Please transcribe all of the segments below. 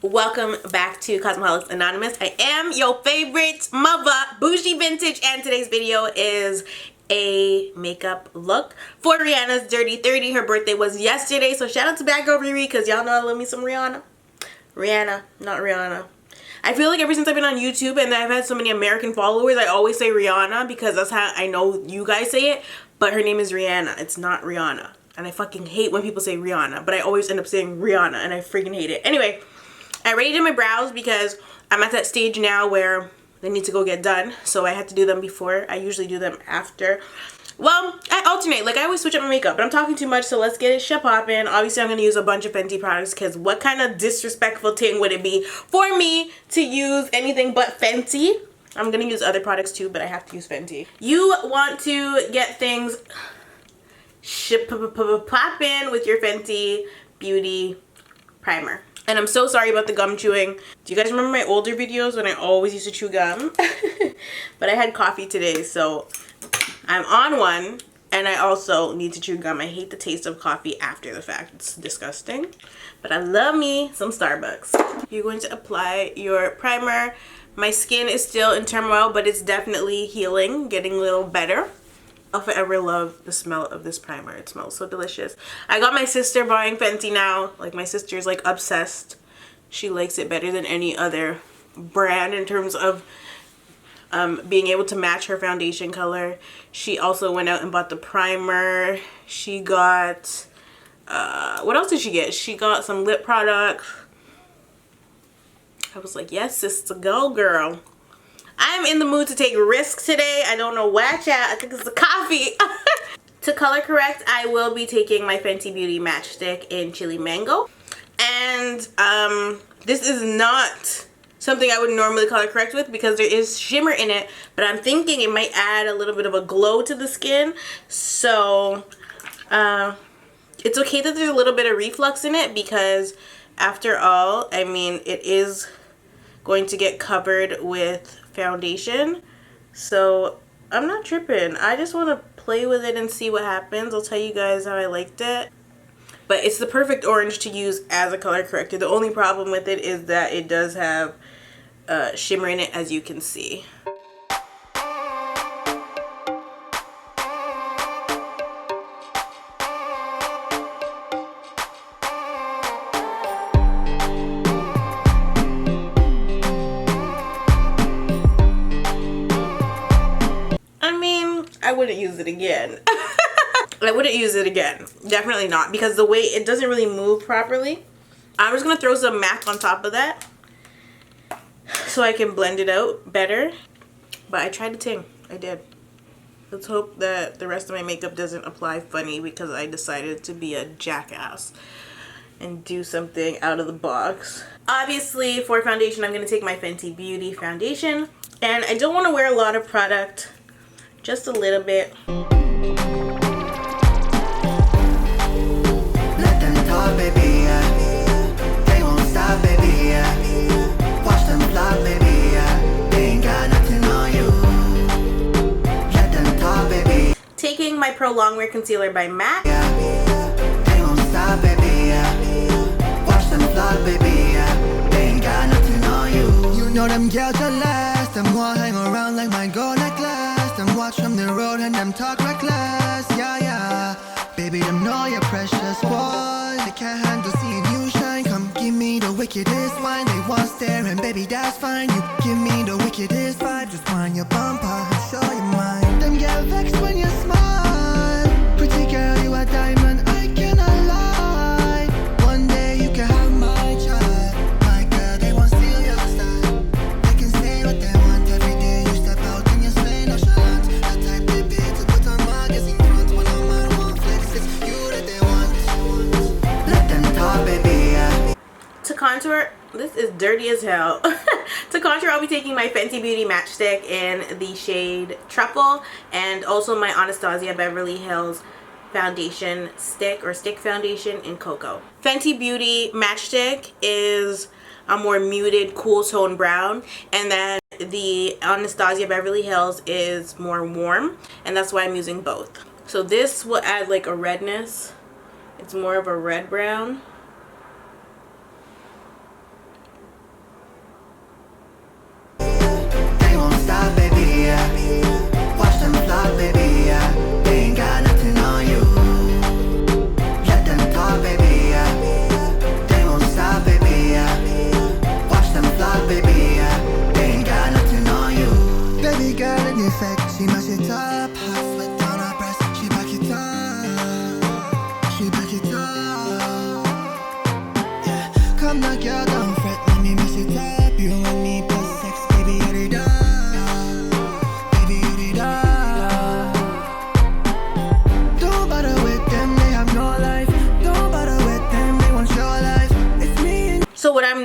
Welcome back to Cosmeholics Anonymous. I am your favorite mother, Bougie Vintage, and today's video is a makeup look for Rihanna's Dirty 30. Her birthday was yesterday, so shout out to Bad Girl Riri, because y'all know I love me some Rihanna. Rihanna, not Rihanna. I feel like ever since I've been on YouTube and I've had so many American followers, I always say Rihanna because that's how I know you guys say it, but her name is Rihanna. It's not Rihanna. And I fucking hate when people say Rihanna, but I always end up saying Rihanna and I freaking hate it. Anyway, I already did my brows because I'm at that stage now where they need to go get done. So I had to do them before. I usually do them after. Well, I alternate. Like, I always switch up my makeup, but I'm talking too much, so let's get it shit poppin'. Obviously, I'm going to use a bunch of Fenty products because what kind of disrespectful thing would it be for me to use anything but Fenty? I'm going to use other products too, but I have to use Fenty. You want to get things shit poppin' with your Fenty Beauty Primer. And I'm so sorry about the gum chewing. Do you guys remember my older videos when I always used to chew gum? But I had coffee today, so I'm on one. And I also need to chew gum. I hate the taste of coffee after the fact. It's disgusting. But I love me some Starbucks. You're going to apply your primer. My skin is still in turmoil, but it's definitely healing, getting a little better. I'll forever love the smell of this primer. It smells so delicious. I got my sister buying Fenty now. Like, my sister's like obsessed. She likes it better than any other brand in terms of being able to match her foundation color. She also went out and bought the primer. She got, what else did she get? She got some lip products. I was like, yes, sister, go girl. I'm in the mood to take risks today. I don't know why, chat. I think it's the coffee. To color correct, I will be taking my Fenty Beauty Matchstick in Chili Mango. And this is not something I would normally color correct with because there is shimmer in it. But I'm thinking it might add a little bit of a glow to the skin. So it's okay that there's a little bit of reflux in it because after all, I mean, it is going to get covered with foundation, so I'm not tripping. I just want to play with it and see what happens. I'll tell you guys how I liked it, but it's the perfect orange to use as a color corrector. The only problem with it is that it does have shimmer in it, as you can see. I wouldn't use it again. I wouldn't use it again. Definitely not, because the way it doesn't really move properly. I'm just going to throw some MAC on top of that so I can blend it out better. But I tried the thing. I did. Let's hope that the rest of my makeup doesn't apply funny because I decided to be a jackass and do something out of the box. Obviously, for foundation, I'm going to take my Fenty Beauty foundation. And I don't want to wear a lot of product. Just a little bit. Let them talk, baby, yeah. They won't stop, baby, yeah. Watch them fly, baby, yeah. They ain't got nothing on you. Let them talk, baby. Taking my Pro Longwear Concealer by MAC. Yeah. They won't stop, baby, yeah. Watch them fly, baby, yeah. They ain't got nothing on you. You know them girls jealous. Them wanna hang around like my gold necklace. Them watch from the road and them talk reckless, yeah, yeah. Baby, them know you're precious, boy. They can't handle seeing you shine. Come give me the wickedest wine. They want stare and baby, that's fine. You give me the wickedest vibe. Just wind your bumper and show your mind. Them get vexed when you smile. Pretty girl, you a diamond, I cannot lie. One day you can have my child. My girl, they won't steal your style. They can say what they want every day. You step out and you slay no shot. To contour, this is dirty as hell. To contour, I'll be taking my Fenty Beauty Matchstick in the shade Truffle and also my Anastasia Beverly Hills foundation stick or stick foundation in Cocoa. Fenty Beauty Matchstick is a more muted cool tone brown, and then the Anastasia Beverly Hills is more warm, and that's why I'm using both. So this will add like a redness. It's more of a red brown.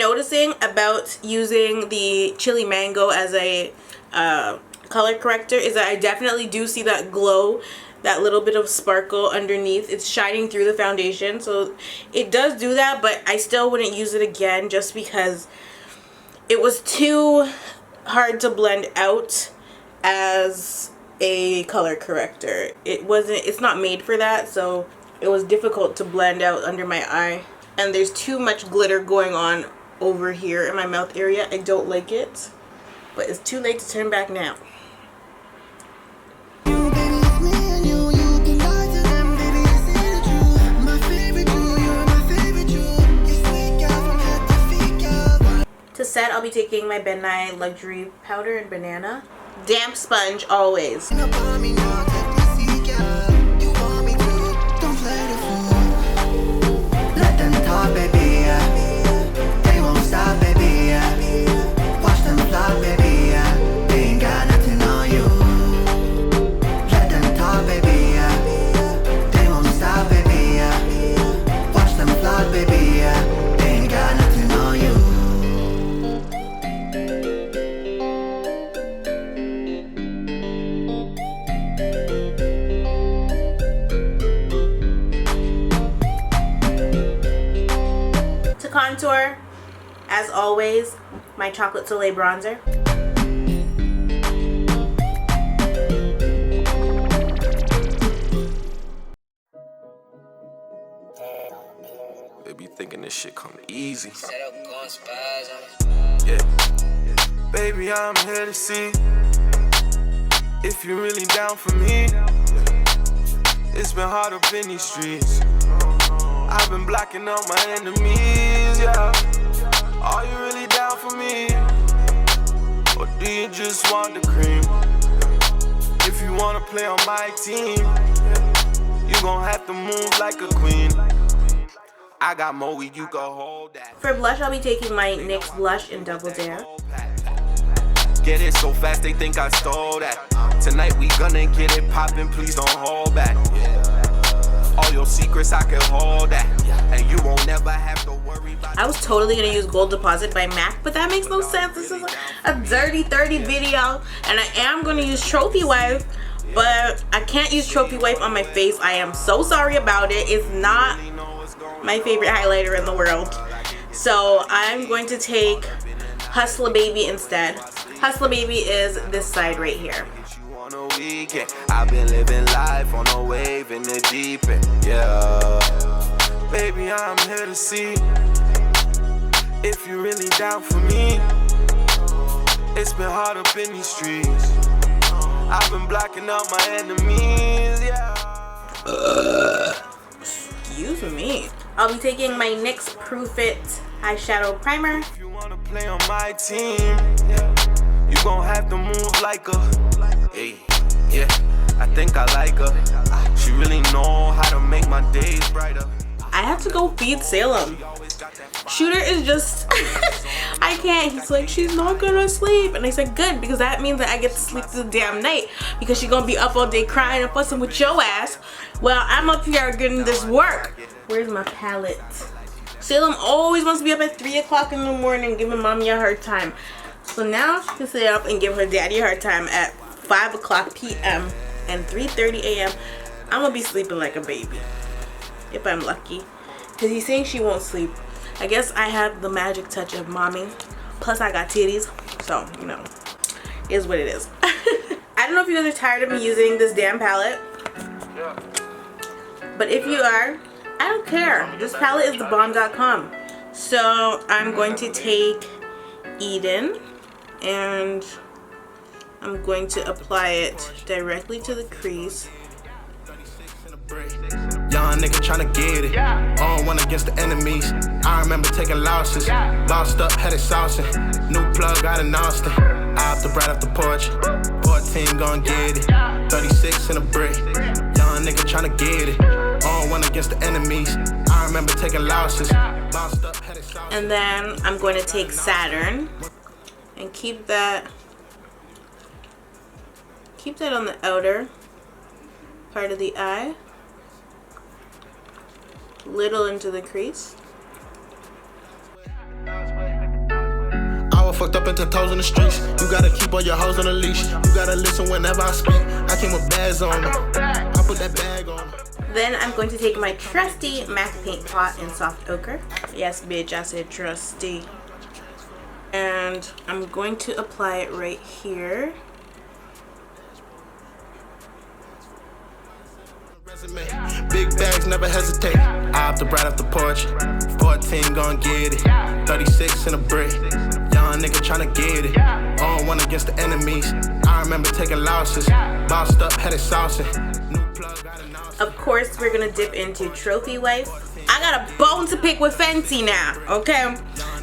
noticing about using the Chili Mango as a color corrector is that I definitely do see that glow, that little bit of sparkle underneath. It's shining through the foundation, so it does do that, but I still wouldn't use it again just because it was too hard to blend out as a color corrector. It's not made for that, so it was difficult to blend out under my eye. And there's too much glitter going on over here in my mouth area. I don't like it, but it's too late to turn back now. To set, I'll be taking my Ben Nye Luxury Powder in Banana. Damp sponge always. Let them talk, baby, yeah. They won't stop, baby, yeah. Watch them flop, baby, yeah. They ain't got nothing on you. Let them talk, baby, yeah. They won't stop, baby, yeah. Watch them flop, baby, yeah. They ain't got nothing on you. Contour, as always, my chocolate Soleil bronzer. They be thinking this shit come easy. Yeah, baby, I'm here to see if you're really down for me. It's been hard up in these streets. I've been blocking out my enemies, yeah. Are you really down for me? Or do you just want the cream? If you wanna play on my team, you gon' have to move like a queen. I got more where you can hold that. For blush, I'll be taking my NYX blush in Double Dare. Get it so fast they think I stole that. Tonight we gonna get it poppin', please don't hold back. All your secrets I can hold that, and you won't never have to worry about. I was totally gonna use Gold Deposit by MAC, but that makes no sense. This is a dirty 30 video, and I am gonna use Trophy Wipe, but I can't use Trophy Wipe on my face. I am so sorry about it. It's not my favorite highlighter in the world. So I'm going to take Hustler Baby instead. Hustler Baby is this side right here. On a weekend, I've been living life on a wave in the deep end, yeah. Baby, I'm here to see if you're really down for me. It's been hard up in these streets. I've been blocking out my enemies, yeah. Excuse me. I'll be taking my NYX Proof It eyeshadow primer. If you wanna play on my team, you gon' have to move like a. Hey, yeah, I think I like her. She really know how to make my days brighter. I have to go feed Salem. Shooter is just, I can't. He's like, she's not gonna sleep. And I said, good, because that means that I get to sleep through the damn night. Because she's gonna be up all day crying and fussing with your ass. Well, I'm up here getting this work. Where's my palette? Salem always wants to be up at 3 o'clock in the morning giving mommy a hard time. So now she can stay up and give her daddy a hard time at 5 o'clock p.m. and 3:30 a.m. I'm gonna be sleeping like a baby if I'm lucky, because he's saying she won't sleep. I guess I have the magic touch of mommy, plus I got titties, so you know, it is what it is. I don't know if you guys are tired of me using this damn palette, but if you are, I don't care. This palette is thebomb.com. So I'm going to take Eden and I'm going to apply it directly to the crease. Young nigga tryna get it. On one against the enemies. I remember taking losses. Lost up, had it saucing. New plug out in Austin. Out the bright off the porch. 14 gon' get it. 36 in a brick. Young nigga tryna get it. On one against the enemies. I remember taking losses. Lost up, had it saucing. And then I'm going to take Saturn and keep that on the outer part of the eye, little into the crease. fucked up into toes in the streets. You gotta keep all your hoes on a leash. You gotta listen whenever I speak. I came with bags on me. I put that bag on me. Then I'm going to take my trusty MAC paint pot in soft ochre. Yes, bitch, I said trusty. And I'm going to apply it right here. Big bags, never hesitate. I up the bride off the porch. 14 gon' get it. 36 in a brick. Young nigga tryna get it. On one against the enemies. I remember taking losses. Bossed up, had it saucing. Of course, we're gonna dip into Trophy Wife. I got a bone to pick with Fenty now, okay?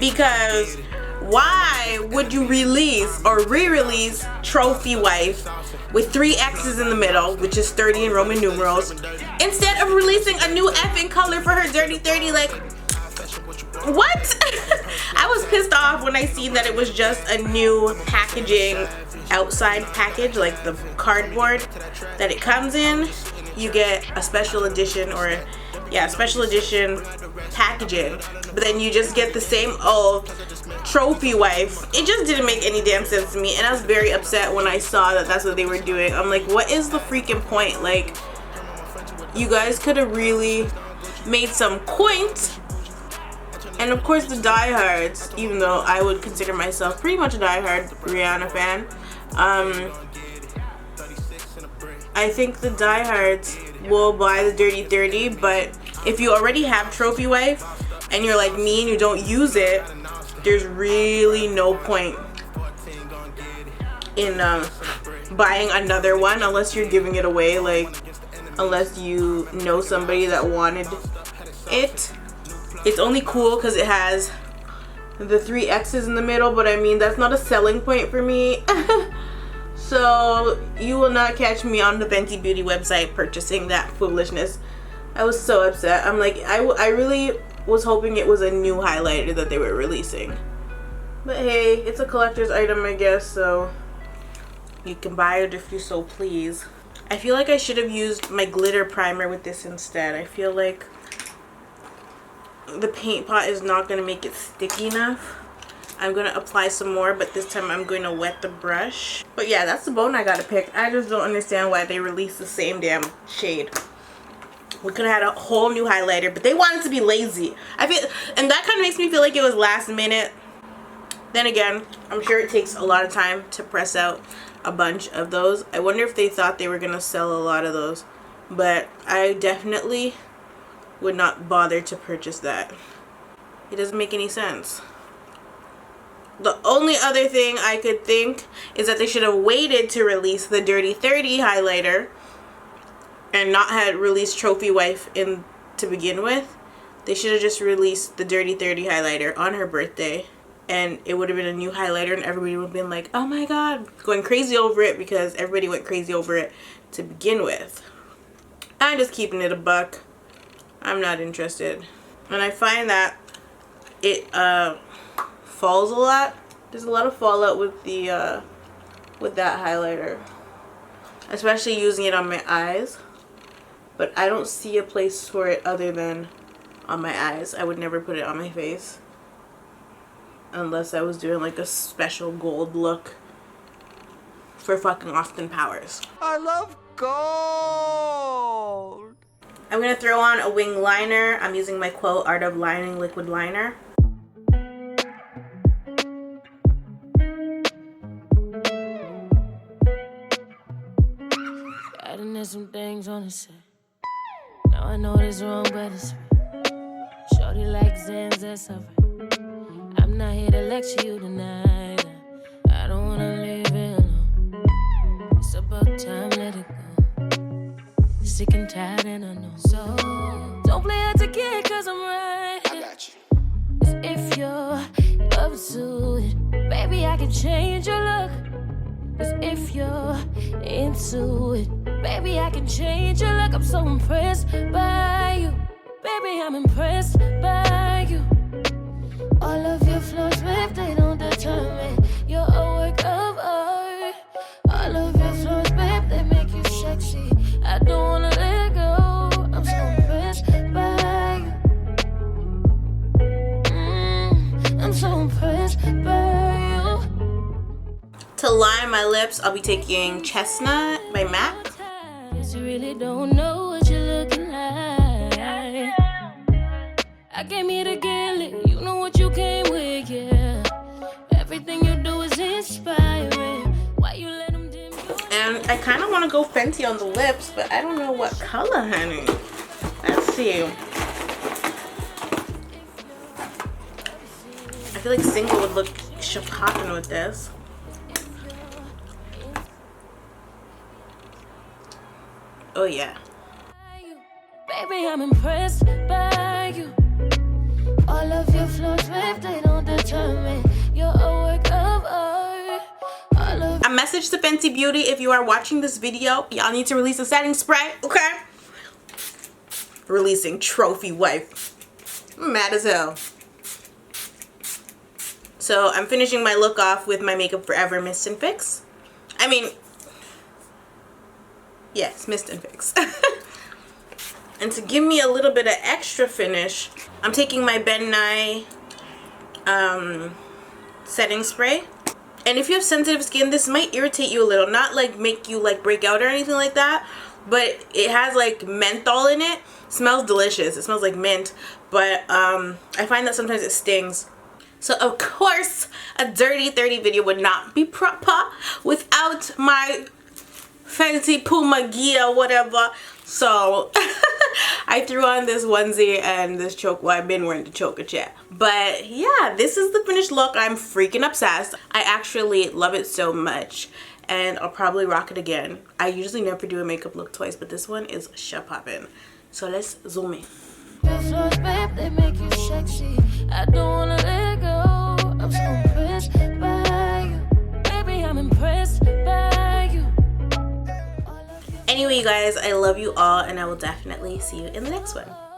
Because why would you release or re-release Trophy Wife with 3 X's in the middle, which is 30 in Roman numerals, instead of releasing a new F in color for her Dirty 30? Like, what? I was pissed off when I seen that it was just a new packaging, outside package, like the cardboard that it comes in. You get a special edition, or yeah, special edition packaging, but then you just get the same old Trophy Wife. It just didn't make any damn sense to me, and I was very upset when I saw that that's what they were doing. I'm like, what is the freaking point? Like, you guys could have really made some point. And of course the diehards, even though I would consider myself pretty much a diehard Rihanna fan, I think the diehards will buy the Dirty 30, but if you already have Trophy Wife and you're like me and you don't use it, there's really no point in buying another one unless you're giving it away, like unless you know somebody that wanted it. It's only cool because it has the 3 X's in the middle, but I mean, that's not a selling point for me. So you will not catch me on the Fenty Beauty website purchasing that foolishness. I was so upset. I'm like, I really was hoping it was a new highlighter that they were releasing. But hey, it's a collector's item, I guess, so you can buy it if you so please. I feel like I should have used my glitter primer with this instead. I feel like the paint pot is not going to make it sticky enough. I'm going to apply some more, but this time I'm going to wet the brush. But yeah, that's the bone I got to pick. I just don't understand why they released the same damn shade. We could have had a whole new highlighter, but they wanted to be lazy. I feel, and that kind of makes me feel like it was last minute. Then again, I'm sure it takes a lot of time to press out a bunch of those. I wonder if they thought they were going to sell a lot of those. But I definitely would not bother to purchase that. It doesn't make any sense. The only other thing I could think is that they should have waited to release the Dirty 30 highlighter and not had released Trophy Wife in to begin with. They should have just released the Dirty 30 highlighter on her birthday, and it would have been a new highlighter and everybody would have been like, oh my god, going crazy over it, because everybody went crazy over it to begin with. I'm just keeping it a buck. I'm not interested. And I find that it falls a lot. There's a lot of fallout with the with that highlighter, especially using it on my eyes. But I don't see a place for it other than on my eyes. I would never put it on my face unless I was doing like a special gold look for fucking Austin Powers. I love gold. I'm gonna throw on a wing liner. I'm using my Quo Art of Lining liquid liner. I done had some things on the set. Now I know it's wrong, but it's right. Shorty like Zans, that's alright. I'm not here to lecture you tonight. I don't wanna leave it alone. It's about time, let it go. Sick and tired, and I know. So don't play hard to get, cause I'm right here. I got you. 'Cause if you're up to it, baby, I can change your look. 'Cause if you're into it, baby, I can change your look. I'm so impressed by you. Baby, I'm impressed by you. All of your flaws, babe, they don't determine you're a work of art. All of your flaws, babe, they make you sexy. I don't wanna let go. I'm so impressed by you. I'm so impressed by you. line my lips, I'll be taking Chestnut by MAC. You really don't know what you're looking like. I came here to kill it. You know what you came with, yeah. Everything you do is inspiring. Why you let them dim you? And I kind of want to go Fenty on the lips, but I don't know what color, honey. Let's see. I feel like single would look poppin' with this. Oh yeah. Baby, I'm impressed by you. All of your flaws, babe, they don't determine. You're a work of art. A message to Fenty Beauty: if you are watching this video, y'all need to release a setting spray, okay? Releasing trophy wife. I'm mad as hell. So I'm finishing my look off with my Makeup Forever Mist and Fix. I mean, yes, Mist and Fix. And to give me a little bit of extra finish, I'm taking my Ben Nye setting spray. And if you have sensitive skin, this might irritate you a little. Not like make you like break out or anything like that, but it has like menthol in it. Smells delicious. It smells like mint, but I find that sometimes it stings. So of course, a Dirty 30 video would not be proper without my Fenty Puma gear, whatever. So I threw on this onesie and this choke. Well, I've been wearing the choker chat. But yeah, this is the finished look. I'm freaking obsessed. I actually love it so much, and I'll probably rock it again. I usually never do a makeup look twice, but this one is poppin'. So let's zoom in. Your flaws, babe, they make you sexy. I don't wanna let go. I'm so impressed by you. Baby, I'm impressed by you. Anyway, you guys, I love you all, and I will definitely see you in the next one.